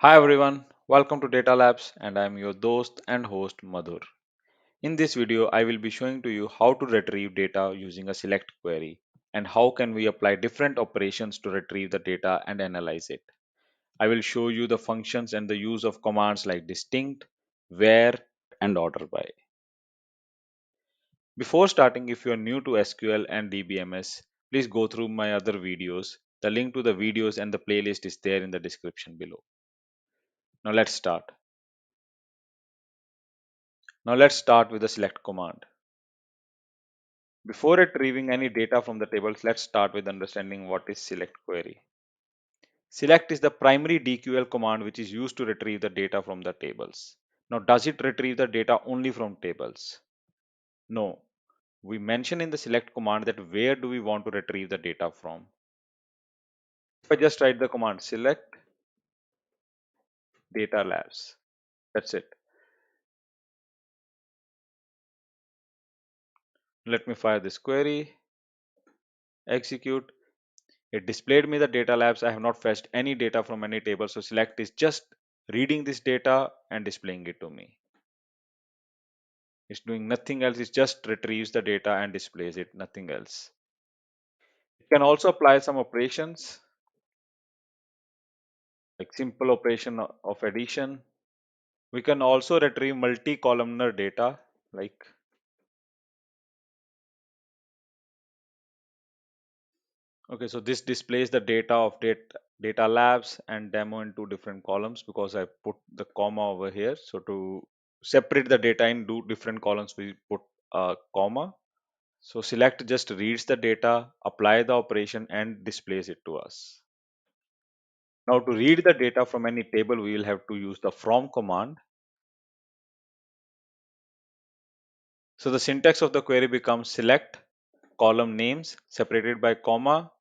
Hi everyone, welcome to Data Labs and I am your host and host Madhur. In this video, I will be showing to you how to retrieve data using a select query and how can we apply different operations to retrieve the data and analyze it. I will show you the functions and the use of commands like distinct, where and order by. Before starting, if you are new to SQL and dbms, please go through my other videos. The link to the videos and the playlist is there in the description below. Now let's start. Now let's start with the select command. Before retrieving any data from the tables, let's start with understanding what is select query. Select is the primary DQL command which is used to retrieve the data from the tables. Now, does it retrieve the data only from tables? No. We mention in the select command that where do we want to retrieve the data from. If I just write the command select data labs, that's it. Let me fire this query, execute. It displayed me the data labs. I have not fetched any data from any table. So select is just reading this data and displaying it to me. It's doing nothing else. It just retrieves the data and displays it, nothing else. It can also apply some operations like simple operation of addition. We can also retrieve multi-columnar data like okay, so this displays the data of data labs and demo in two different columns because I put the comma over here. So to separate the data in two different columns, we put a comma. So select just reads the data, apply the operation and displays it to us. Now to read the data from any table, we will have to use the from command. So the syntax of the query becomes select column names separated by comma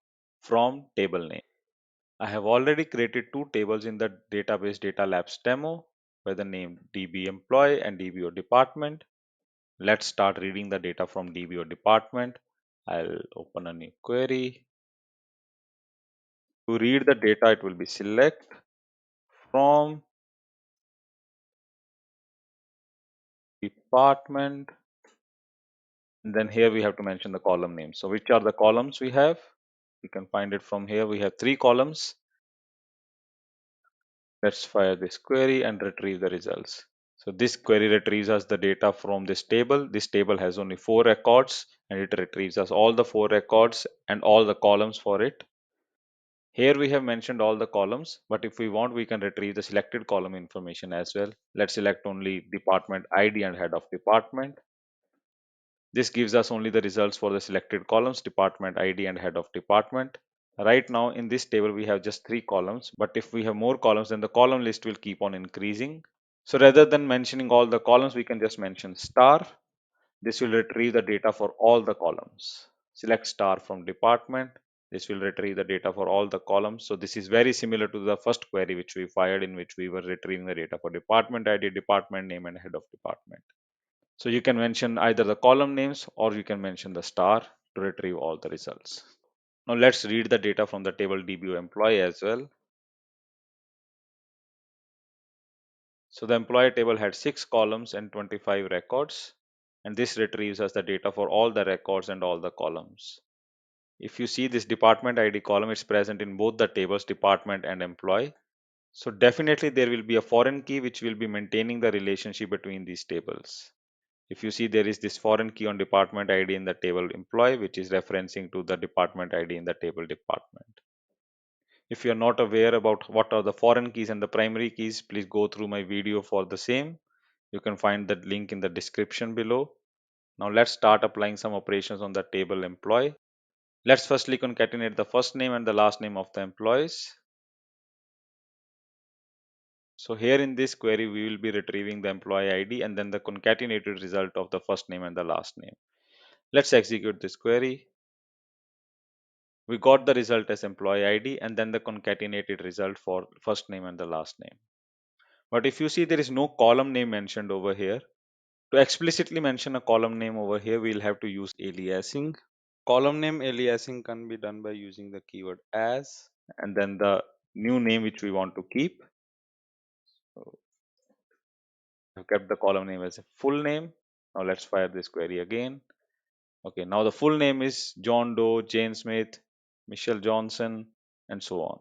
from table name. I have already created two tables in the database data labs demo by the name db employee and dbo department. Let's start reading the data from dbo department. I'll open a new query. To read the data, it will be select from department. And then here we have to mention the column name. So which are the columns we have? We can find it from here. We have three columns. Let's fire this query and retrieve the results. So this query retrieves us the data from this table. This table has only 4 records and it retrieves us all the 4 records and all the columns for it. Here we have mentioned all the columns, but if we want, we can retrieve the selected column information as well. Let's select only department ID and head of department. This gives us only the results for the selected columns, department ID and head of department. Right now in this table, we have just 3 columns, but if we have more columns, then the column list will keep on increasing. So rather than mentioning all the columns, we can just mention star. This will retrieve the data for all the columns. Select star from department. This will retrieve the data for all the columns. So this is very similar to the first query which we fired, in which we were retrieving the data for department ID, department name and head of department. So you can mention either the column names or you can mention the star to retrieve all the results. Now let's read the data from the table DBO employee as well. So the employee table had 6 columns and 25 records, and this retrieves us the data for all the records and all the columns. If you see this department ID column, it's present in both the tables department and employee. So definitely there will be a foreign key which will be maintaining the relationship between these tables. If you see, there is this foreign key on department ID in the table employee, which is referencing to the department ID in the table department. If you are not aware about what are the foreign keys and the primary keys, please go through my video for the same. You can find that link in the description below. Now let's start applying some operations on the table employee. Let's firstly concatenate the first name and the last name of the employees. So here in this query, we will be retrieving the employee ID and then the concatenated result of the first name and the last name. Let's execute this query. We got the result as employee ID and then the concatenated result for first name and the last name. But if you see, there is no column name mentioned over here. To explicitly mention a column name over here, we'll have to use aliasing. Column name aliasing can be done by using the keyword as and then the new name which we want to keep. So I've kept the column name as a full name. Now let's fire this query again. Okay, now the full name is John Doe, Jane Smith, Michelle Johnson, and so on.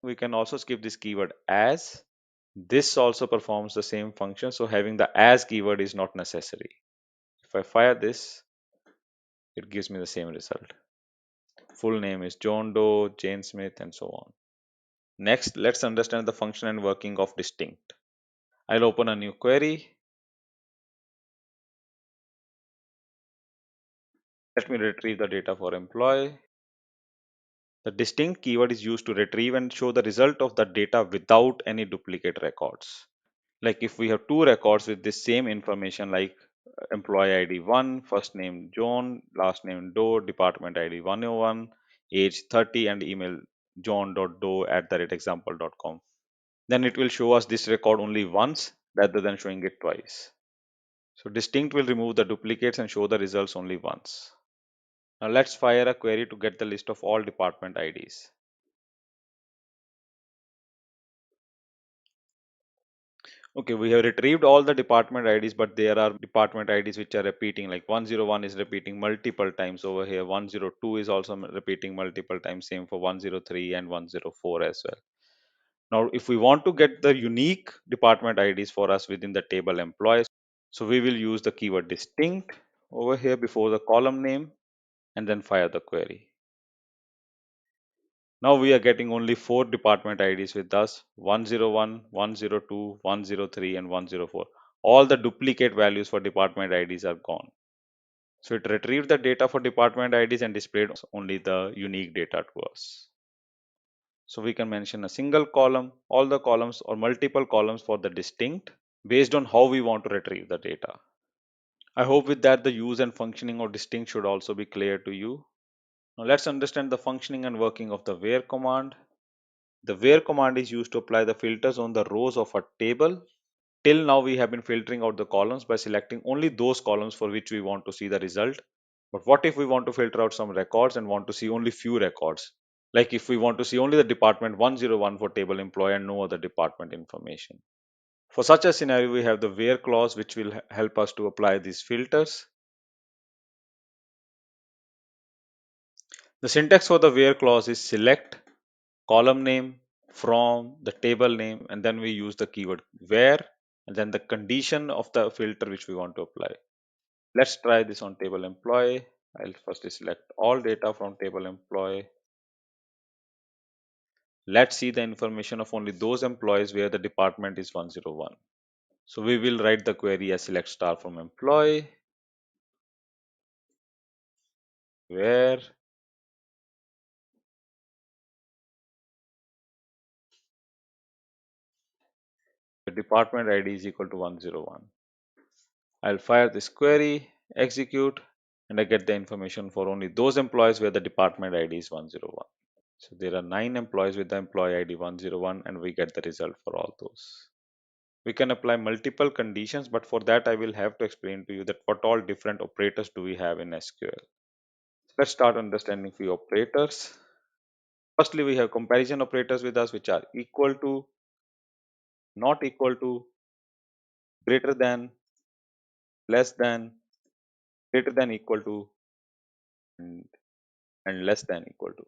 We can also skip this keyword as. This also performs the same function, so having the as keyword is not necessary. If I fire this, it gives me the same result. Full name is John Doe, Jane Smith, and so on. Next, let's understand the function and working of distinct. I'll open a new query. Let me retrieve the data for employee. The distinct keyword is used to retrieve and show the result of the data without any duplicate records. Like if we have two records with the same information like employee ID 1, first name John, last name Doe, department ID 101, age 30 and email john.doe@example.com. Then it will show us this record only once rather than showing it twice. So distinct will remove the duplicates and show the results only once. Now let's fire a query to get the list of all department IDs. Okay, we have retrieved all the department IDs, but there are department IDs which are repeating, like 101 is repeating multiple times over here. 102 is also repeating multiple times, same for 103 and 104 as well. Now, if we want to get the unique department IDs for us within the table employees, so we will use the keyword distinct over here before the column name and then fire the query. Now we are getting only 4 department IDs with us: 101, 102, 103 and 104. All the duplicate values for department IDs are gone. So it retrieved the data for department IDs and displayed only the unique data to us. So we can mention a single column, all the columns or multiple columns for the distinct based on how we want to retrieve the data. I hope with that the use and functioning of distinct should also be clear to you. Now let's understand the functioning and working of the where command. The where command is used to apply the filters on the rows of a table. Till now we have been filtering out the columns by selecting only those columns for which we want to see the result. But what if we want to filter out some records and want to see only few records? Like if we want to see only the department 101 for table employee and no other department information. For such a scenario, we have the where clause which will help us to apply these filters. The syntax for the where clause is select column name from the table name, and then we use the keyword where and then the condition of the filter which we want to apply. Let's try this on table employee. I'll first select all data from table employee. Let's see the information of only those employees where the department is 101. So we will write the query as select star from employee where the department ID is equal to 101. I'll fire this query, execute, and I get the information for only those employees where the department ID is 101. So there are 9 employees with the employee ID 101 and we get the result for all those. We can apply multiple conditions, but for that I will have to explain to you that what all different operators do we have in SQL. Let's start understanding few operators. Firstly, we have comparison operators with us which are equal to, not equal to, greater than, less than, greater than equal to, and, and less than equal to.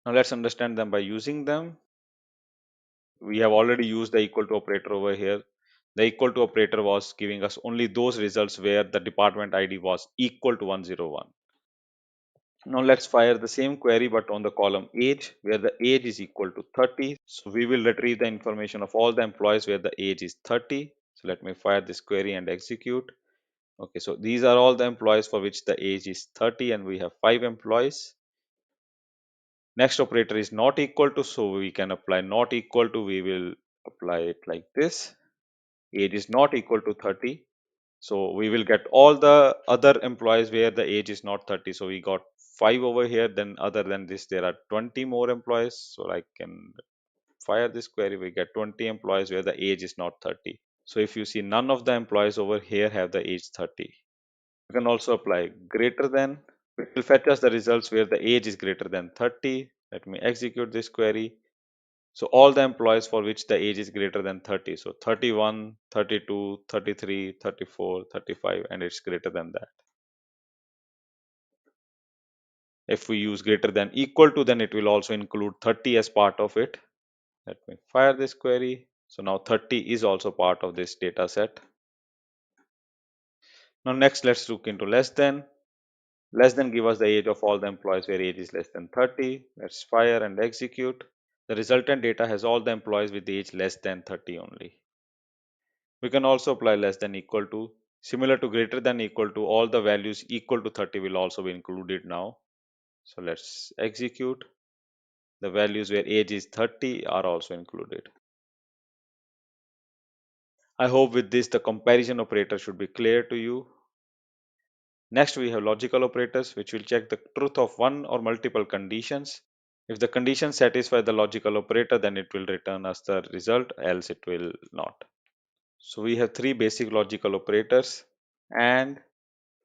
Now let's understand them by using them. We have already used the equal to operator over here. The equal to operator was giving us only those results where the department ID was equal to 101. Now let's fire the same query but on the column age where the age is equal to 30. So we will retrieve the information of all the employees where the age is 30. So let me fire this query and execute. Okay, so these are all the employees for which the age is 30 and we have 5 employees. Next operator is not equal to, so we can apply not equal to, we will apply it like this. Age is not equal to 30. So we will get all the other employees where the age is not 30. So we got 5 over here. Then other than this, there are 20 more employees. So I can fire this query. We get 20 employees where the age is not 30. So if you see, none of the employees over here have the age 30. You can also apply greater than. It will fetch us the results where the age is greater than 30. Let me execute this query. So all the employees for which the age is greater than 30. So 31, 32, 33, 34, 35, and it's greater than that. If we use greater than equal to, then it will also include 30 as part of it. Let me fire this query. So now 30 is also part of this data set. Now next, let's look into less than. Less than give us the age of all the employees where age is less than 30. Let's fire and execute. The resultant data has all the employees with age less than 30 only. We can also apply less than equal to. Similar to greater than equal to, all the values equal to 30 will also be included now. So let's execute. The values where age is 30 are also included. I hope with this the comparison operator should be clear to you. Next we have logical operators, which will check the truth of one or multiple conditions. If the condition satisfy the logical operator, then it will return us the result, else it will not. So we have three basic logical operators: and,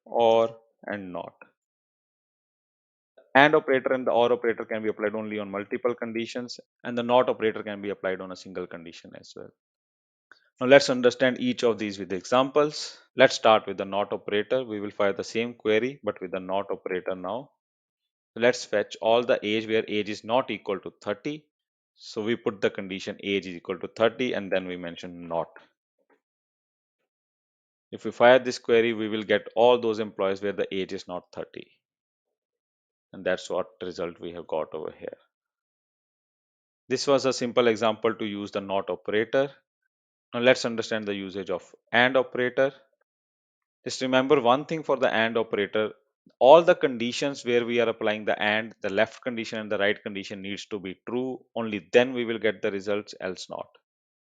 or, and not. And operator and the or operator can be applied only on multiple conditions, and the not operator can be applied on a single condition as well. Now let's understand each of these with examples. Let's start with the not operator. We will fire the same query but with the not operator now. Let's fetch all the age where age is not equal to 30. So we put the condition age is equal to 30 and then we mention not. If we fire this query, we will get all those employees where the age is not 30. And that's what result we have got over here. This was a simple example to use the not operator. Now let's understand the usage of and operator. Just remember one thing for the and operator, all the conditions where we are applying the and, the left condition and the right condition needs to be true. Only then we will get the results, else not.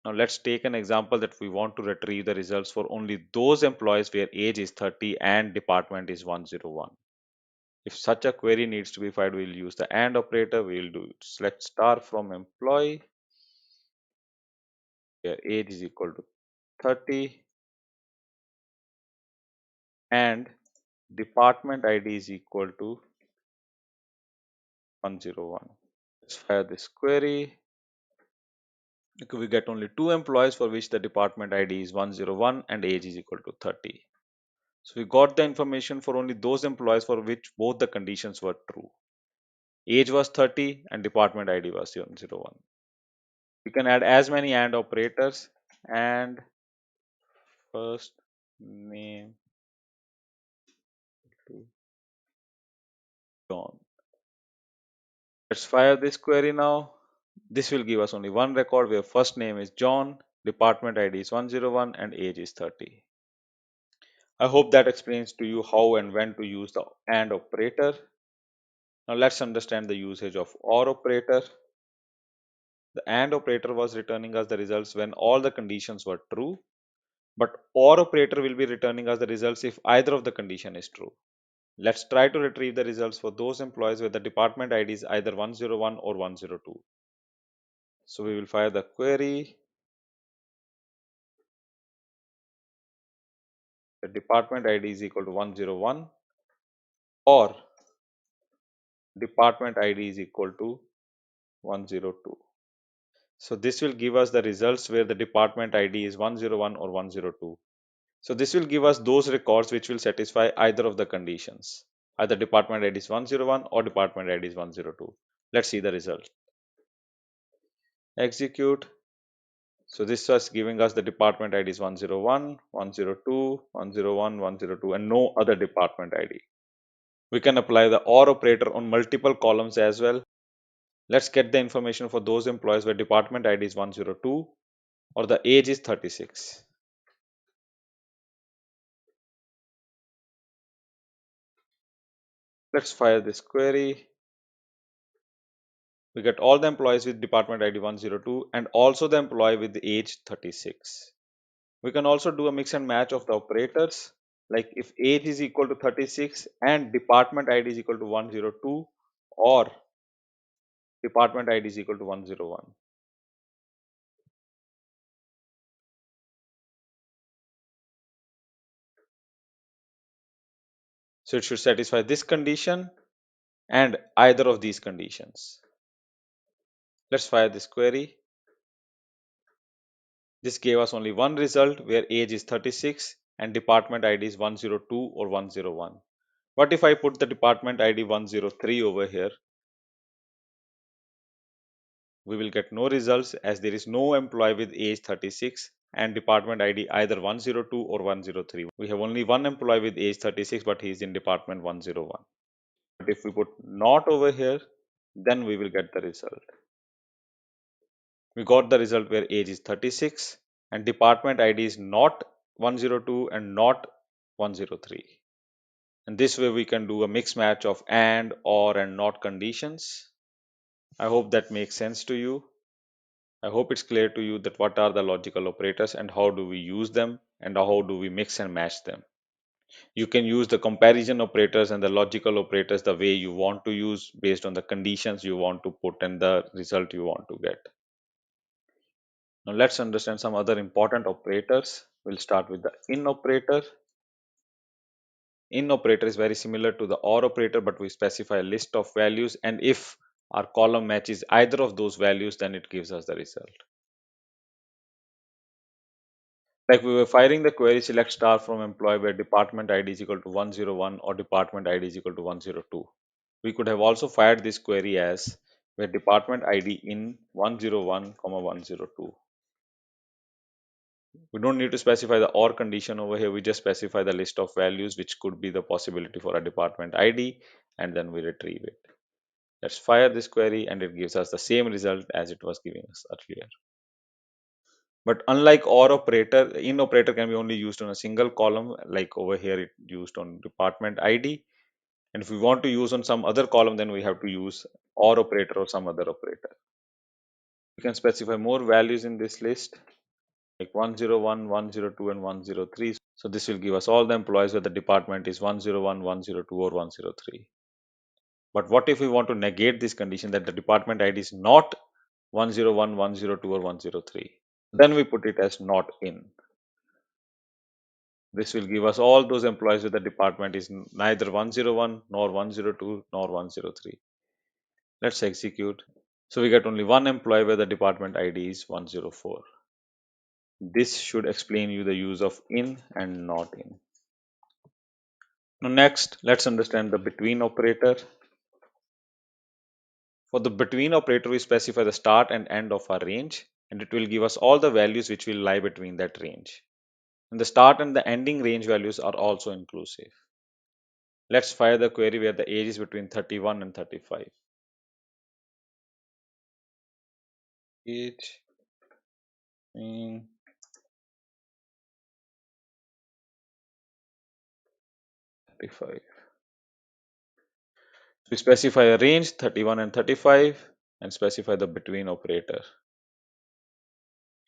Now let's take an example that we want to retrieve the results for only those employees where age is 30 and department is 101. If such a query needs to be fired, we will use the and operator. We will do select star from employee where age is equal to 30 and department ID is equal to 101. Let's fire this query. We get only two employees for which the department ID is 101 and age is equal to 30. So we got the information for only those employees for which both the conditions were true. Age was 30 and department ID was 101. We can add as many and operators, and first name to John. Let's fire this query now. This will give us only one record where first name is John, department ID is 101 and age is 30. I hope that explains to you how and when to use the AND operator. Now let's understand the usage of OR operator. The AND operator was returning us the results when all the conditions were true, but OR operator will be returning us the results if either of the condition is true. Let's try to retrieve the results for those employees where the department ID is either 101 or 102. So we will fire the query. The department ID is equal to 101 or department ID is equal to 102. So this will give us the results where the department ID is 101 or 102. So this will give us those records which will satisfy either of the conditions. Either department ID is 101 or department ID is 102. Let's see the result. Execute. So this was giving us the department ID is 101, 102, 101, 102 and no other department ID. We can apply the OR operator on multiple columns as well. Let's get the information for those employees where department ID is 102 or the age is 36. Let's fire this query. We get all the employees with department ID 102 and also the employee with the age 36. We can also do a mix and match of the operators, like if age is equal to 36 and department ID is equal to 102 or department ID is equal to 101. So it should satisfy this condition and either of these conditions. Let's fire this query. This gave us only one result where age is 36 and department ID is 102 or 101. What if I put the department ID 103 over here? We will get no results as there is no employee with age 36 and department ID either 102 or 103. We have only one employee with age 36 but he is in department 101. But if we put not over here, then we will get the result. We got the result where age is 36 and department ID is not 102 and not 103. And this way we can do a mix match of and, or, and not conditions. I hope that makes sense to you. I hope it's clear to you that what are the logical operators and how do we use them and how do we mix and match them. You can use the comparison operators and the logical operators the way you want to use based on the conditions you want to put and the result you want to get. Now let's understand some other important operators. We'll start with the in operator. In operator is very similar to the or operator, but we specify a list of values, and if our column matches either of those values, then it gives us the result. Like we were firing the query select star from employee where department ID is equal to 101 or department ID is equal to 102. We could have also fired this query as where department ID in 101, 102. We don't need to specify the or condition over here. We just specify the list of values which could be the possibility for a department ID and then we retrieve it. Let's fire this query and it gives us the same result as it was giving us earlier. But unlike or operator, in operator can be only used on a single column, like over here it used on department ID. And if we want to use on some other column, then we have to use or operator or some other operator. We can specify more values in this list, like 101, 102, and 103. So this will give us all the employees where the department is 101, 102, or 103. But what if we want to negate this condition that the department ID is not 101, 102, or 103? Then we put it as not in. This will give us all those employees where the department is neither 101, nor 102, nor 103. Let's execute. So we get only one employee where the department ID is 104. This should explain you the use of in and not in. Now next, let's understand the between operator. For the between operator, we specify the start and end of our range, and it will give us all the values which will lie between that range. And the start and the ending range values are also inclusive. Let's fire the query where the age is between 31 and 35. Age in 35. We specify a range 31 and 35 and specify the between operator.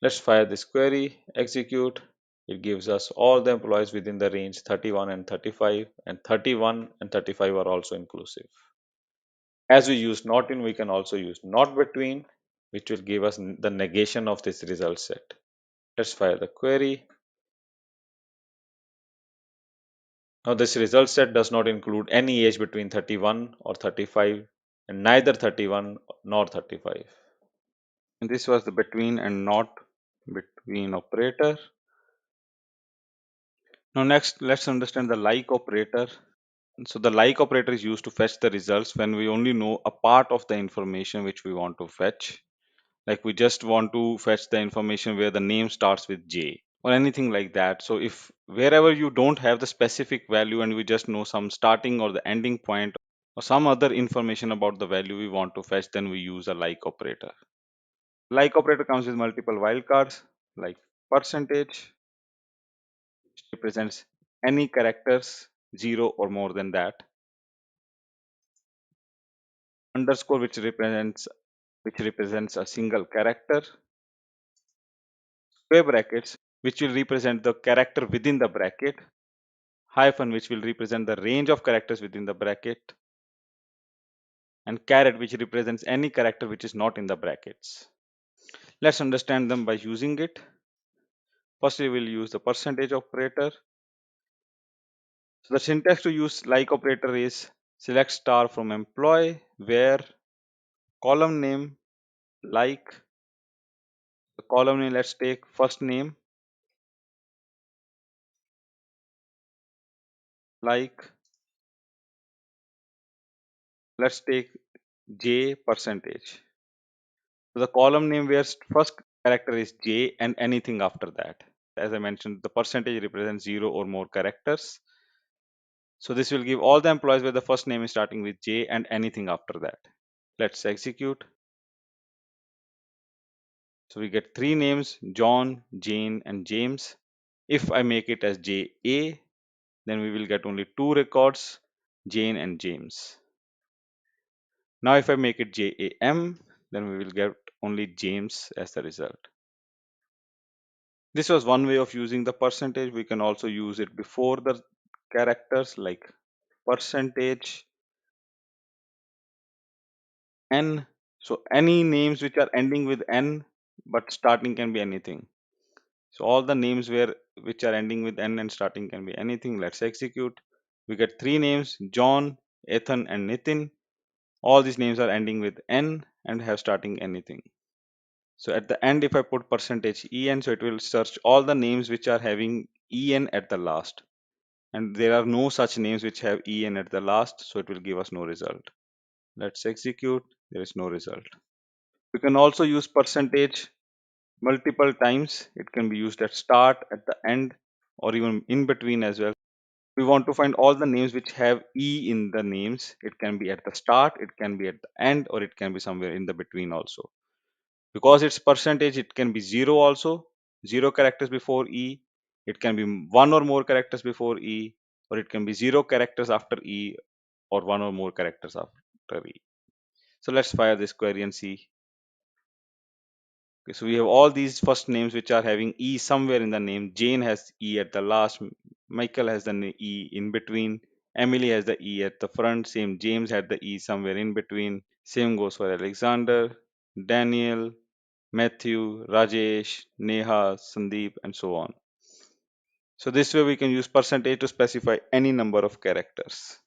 Let's fire this query, execute. It gives us all the employees within the range 31 and 35, and 31 and 35 are also inclusive. As we use not in, we can also use not between, which will give us the negation of this result set. Let's fire the query. Now this result set does not include any age between 31 or 35 and neither 31 nor 35. And this was the between and not between operator. Now next, let's understand the like operator. So the like operator is used to fetch the results when we only know a part of the information which we want to fetch. Like we just want to fetch the information where the name starts with J or anything like that. So if wherever you don't have the specific value and we just know some starting or the ending point or some other information about the value we want to fetch, then we use a like operator. Like operator comes with multiple wildcards like percentage, which represents any characters 0 or more than that, underscore which represents a single character, square brackets which will represent the character within the bracket, hyphen which will represent the range of characters within the bracket, and caret which represents any character which is not in the brackets. Let's understand them by using it. Firstly, we'll use the percentage operator. So the syntax to use like operator is select star from employee where column name like the column name, let's take first name, like, let's take J percentage. So the column name where first character is J and anything after that. As I mentioned, the percentage represents 0 or more characters. So this will give all the employees where the first name is starting with J and anything after that. Let's execute. So we get three names, John, Jane, and James. If I make it as JA, then we will get only two records, Jane and James. Now if I make it JAM, then we will get only James as the result. This was one way of using the percentage. We can also use it before the characters like percentage N. So any names which are ending with N but starting can be anything. So all the names which are ending with N and starting can be anything. Let's execute. We get three names, John, Ethan, and Nitin. All these names are ending with N and have starting anything. So at the end, if I put percentage EN, so it will search all the names which are having EN at the last. And there are no such names which have EN at the last, so it will give us no result. Let's execute. There is no result. We can also use percentage multiple times. It can be used at start, at the end, or even in between as well. We want to find all the names which have E in the names. It can be at the start, it can be at the end, or it can be somewhere in the between also. Because it's percentage, it can be zero also, zero characters before E. It can be one or more characters before E, or it can be zero characters after E, or one or more characters after E. So let's fire this query and see. Okay, so we have all these first names which are having E somewhere in the name. Jane has E at the last. Michael has the E in between. Emily has the E at the front. Same James had the E somewhere in between. Same goes for Alexander, Daniel, Matthew, Rajesh, Neha, Sandeep, and so on. So this way we can use percentage to specify any number of characters.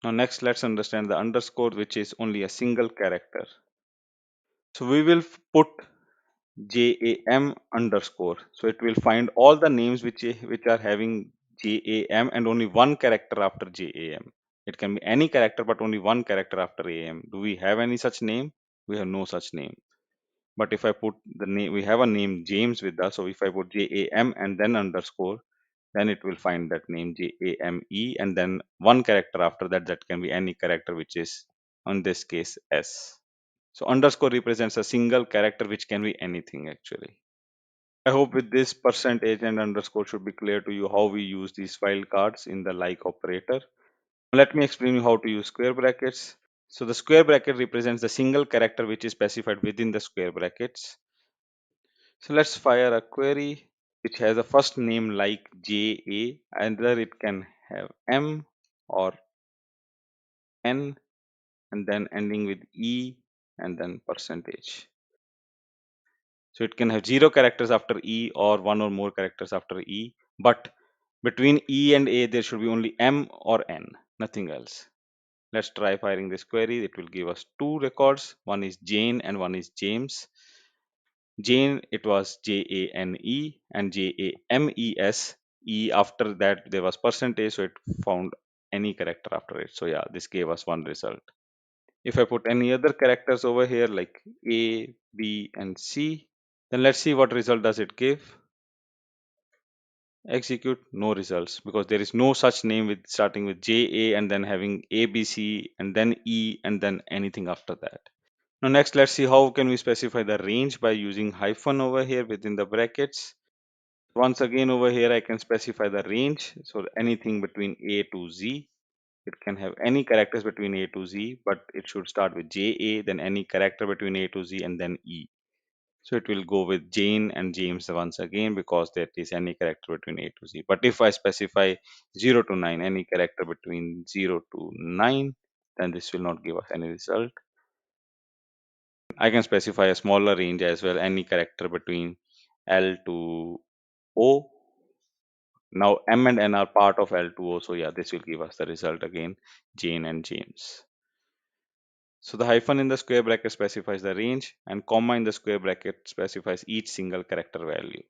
Now next let's understand the underscore, which is only a single character. So we will put JAM underscore. So it will find all the names which are having JAM and only one character after JAM. It can be any character but only one character after AM. Do we have any such name? We have no such name. But if I put the name, we have a name James with us. So if I put JAM and then underscore, then it will find that name JAME and then one character after that. That can be any character which is in this case S. So underscore represents a single character which can be anything actually. I hope with this percentage and underscore should be clear to you how we use these wildcards in the like operator. Let me explain you how to use square brackets. So the square bracket represents the single character which is specified within the square brackets. So let's fire a query which has a first name like JA, either it can have M or N and then ending with E and then percentage. So it can have zero characters after E or one or more characters after E, but between E and A there should be only M or N, nothing else. Let's try firing this query. It will give us two records. One is Jane and one is James. Jane, it was JANE and JAMES. E after that there was percentage, so it found any character after it. So yeah, this gave us one result. If I put any other characters over here like A, B, and C, then let's see what result does it give. Execute, no results because there is no such name with starting with JA and then having ABC and then E and then anything after that. Now next let's see how can we specify the range by using hyphen over here within the brackets. Once again over here I can specify the range, so anything between A to Z. It can have any characters between A to Z, but it should start with JA, then any character between A to Z, and then E. So it will go with Jane and James once again because that is any character between A to Z. But if I specify 0 to 9, any character between 0 to 9, then this will not give us any result. I can specify a smaller range as well, any character between L to O. Now M and N are part of L to O, so yeah, this will give us the result again, Jane and James. So the hyphen in the square bracket specifies the range and comma in the square bracket specifies each single character value.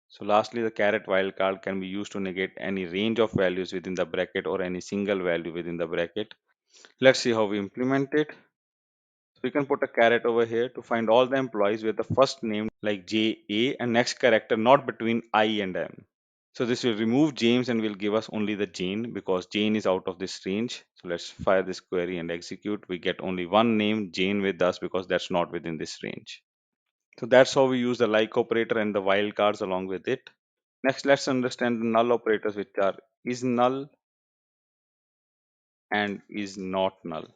So lastly, the caret wildcard can be used to negate any range of values within the bracket or any single value within the bracket. Let's see how we implement it. So we can put a caret over here to find all the employees with the first name like J, A and next character not between I and M. So this will remove James and will give us only the Jane because Jane is out of this range. So let's fire this query and execute. We get only one name Jane with us because that's not within this range. So that's how we use the like operator and the wildcards along with it. Next, let's understand the null operators, which are is null and is not null.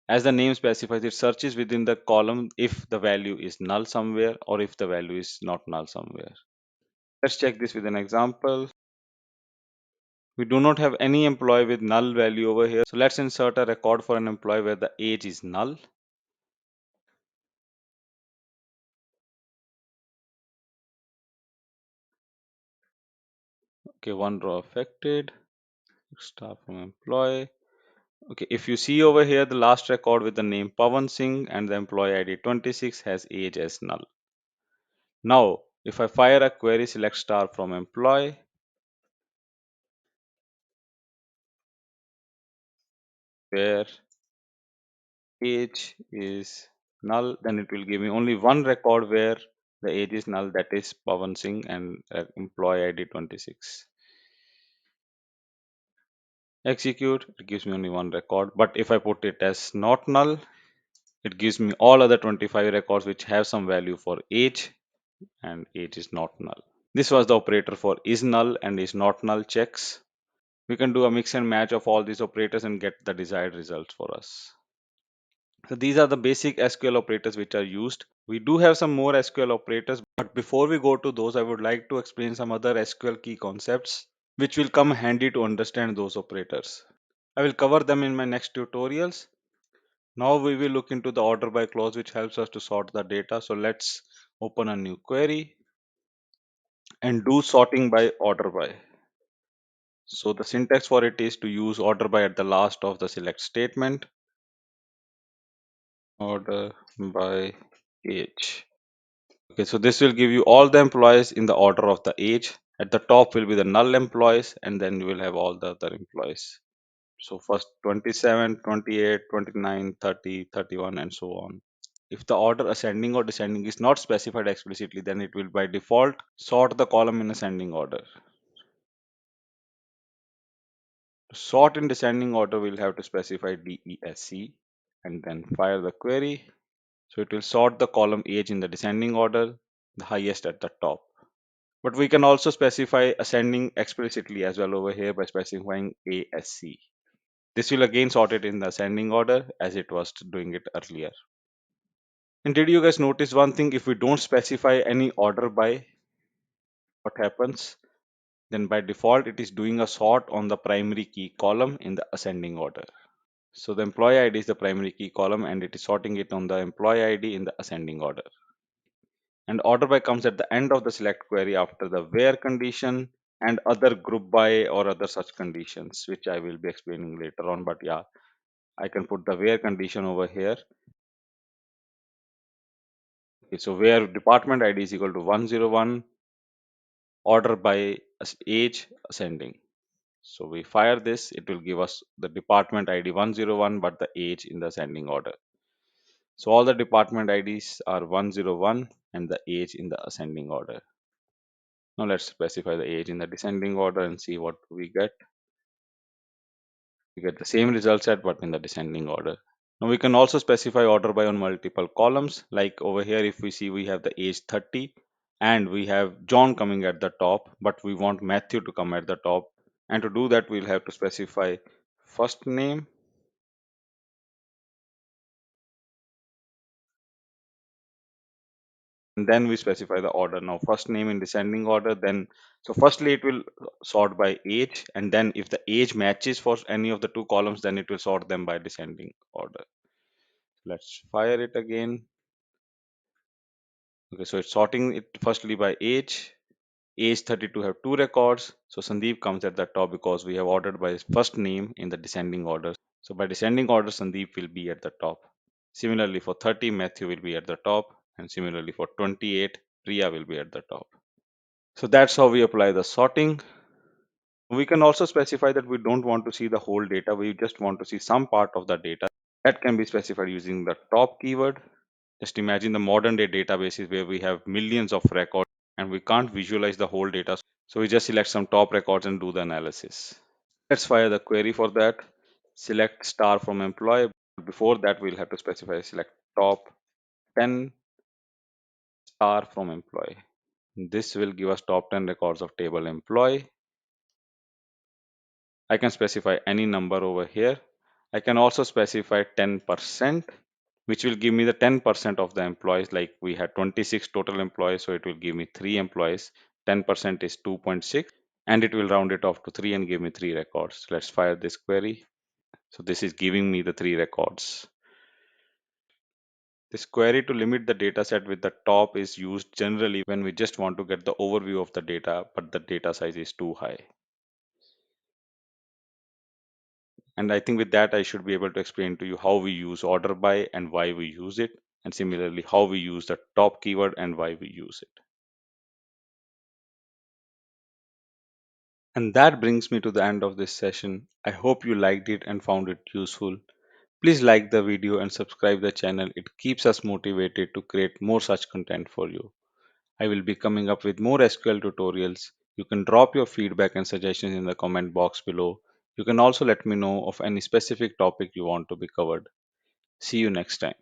As the name specifies, it searches within the column if the value is null somewhere or if the value is not null somewhere. Let's check this with an example. We do not have any employee with null value over here. So let's insert a record for an employee where the age is null. Okay, one row affected. Start from employee. Okay, if you see over here, the last record with the name Pawan Singh and the employee ID 26 has age as null. Now, if I fire a query select star from employee, where age is null, then it will give me only one record where the age is null, that is Pawan Singh and employee ID 26. Execute, it gives me only one record. But if I put it as not null, it gives me all other 25 records which have some value for age and age is not null. This was the operator for is null and is not null checks. We can do a mix and match of all these operators and get the desired results for us. So these are the basic SQL operators which are used. We do have some more SQL operators, but before we go to those, I would like to explain some other SQL key concepts which will come handy to understand those operators. I will cover them in my next tutorials. Now we will look into the order by clause which helps us to sort the data. So let's open a new query and do sorting by order by. So the syntax for it is to use order by at the last of the select statement. Order by age. Okay, so this will give you all the employees in the order of the age. At the top will be the null employees and then you will have all the other employees. So first 27, 28, 29, 30, 31 and so on. If the order ascending or descending is not specified explicitly, then it will by default sort the column in ascending order. To sort in descending order, we'll have to specify DESC and then fire the query. So it will sort the column age in the descending order, the highest at the top. But we can also specify ascending explicitly as well over here by specifying ASC. This will again sort it in the ascending order as it was doing it earlier. And did you guys notice one thing? If we don't specify any order by, what happens? Then by default, it is doing a sort on the primary key column in the ascending order. So the employee ID is the primary key column and it is sorting it on the employee ID in the ascending order. And order by comes at the end of the select query after the where condition and other group by or other such conditions, which I will be explaining later on. But yeah, I can put the where condition over here. Okay, so where department ID is equal to 101, order by age ascending. So we fire this, it will give us the department ID 101, but the age in the ascending order. So all the department IDs are 101 and the age in the ascending order. Now let's specify the age in the descending order and see what we get. We get the same result set but in the descending order. Now we can also specify order by on multiple columns. Like over here, if we see we have the age 30 and we have John coming at the top, but we want Matthew to come at the top. And to do that, we'll have to specify first name. And then we specify the order. Now first name in descending order, then so firstly it will sort by age, and then if the age matches for any of the two columns, then it will sort them by descending order. Let's fire it again. Okay, so it's sorting it firstly by age. Age 32 have two records, so Sandeep comes at the top because we have ordered by his first name in the descending order. So by descending order, Sandeep will be at the top. Similarly for 30, Matthew will be at the top. And similarly for 28, Priya will be at the top. So that's how we apply the sorting. We can also specify that we don't want to see the whole data. We just want to see some part of the data. That can be specified using the top keyword. Just imagine the modern day databases where we have millions of records and we can't visualize the whole data. So we just select some top records and do the analysis. Let's fire the query for that. Select star from employee. Before that, we'll have to specify select top 10 star from employee. This will give us top 10 records of table employee. I can specify any number over here. I can also specify 10%, which will give me the 10% of the employees. Like we had 26 total employees, so it will give me 3 employees. 10% is 2.6, and it will round it off to 3 and give me 3 records. Let's fire this query. So this is giving me the 3 records. This query to limit the data set with the top is used generally when we just want to get the overview of the data, but the data size is too high. And I think with that, I should be able to explain to you how we use order by and why we use it. And similarly, how we use the top keyword and why we use it. And that brings me to the end of this session. I hope you liked it and found it useful. Please like the video and subscribe the channel. It keeps us motivated to create more such content for you. I will be coming up with more SQL tutorials. You can drop your feedback and suggestions in the comment box below. You can also let me know of any specific topic you want to be covered. See you next time.